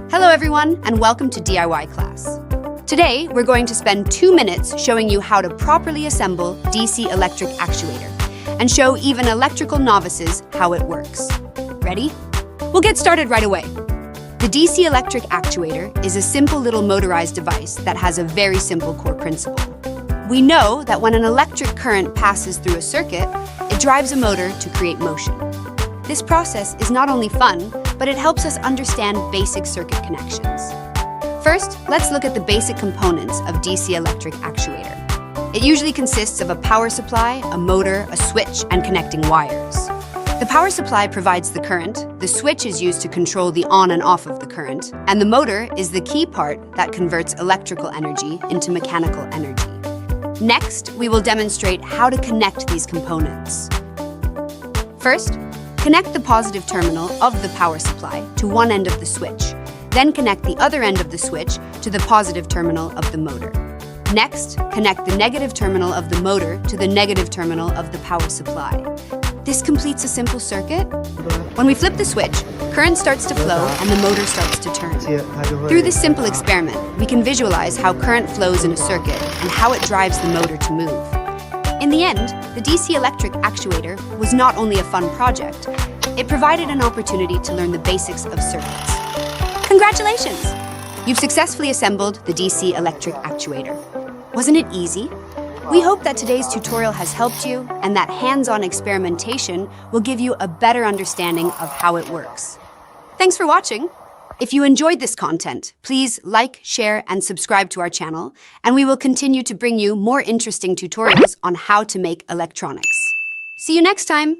Hello everyone, and welcome to DIY class. Today, we're going to spend 2 minutes showing you how to properly assemble DC Electric Actuator and show even electrical novices how it works. Ready? We'll get started right away. The DC Electric Actuator is a simple little motorized device that has a very simple core principle. We know that when an electric current passes through a circuit, it drives a motor to create motion. This process is not only fun, but it helps us understand basic circuit connections. First, let's look at the basic components of DC Electric Actuator. It usually consists of a power supply, a motor, a switch, and connecting wires. The power supply provides the current, the switch is used to control the on and off of the current, and the motor is the key part that converts electrical energy into mechanical energy. Next, we will demonstrate how to connect these components. First, connect the positive terminal of the power supply to one end of the switch. Then connect the other end of the switch to the positive terminal of the motor. Next, connect the negative terminal of the motor to the negative terminal of the power supply. This completes a simple circuit. When we flip the switch, current starts to flow and the motor starts to turn. Through this simple experiment, we can visualize how current flows in a circuit and how it drives the motor to move. In the end, the DC Electric Actuator was not only a fun project, it provided an opportunity to learn the basics of circuits. Congratulations! You've successfully assembled the DC Electric Actuator. Wasn't it easy? We hope that today's tutorial has helped you and that hands-on experimentation will give you a better understanding of how it works. Thanks for watching! If you enjoyed this content, please like, share, and subscribe to our channel, and we will continue to bring you more interesting tutorials on how to make electronics. See you next time!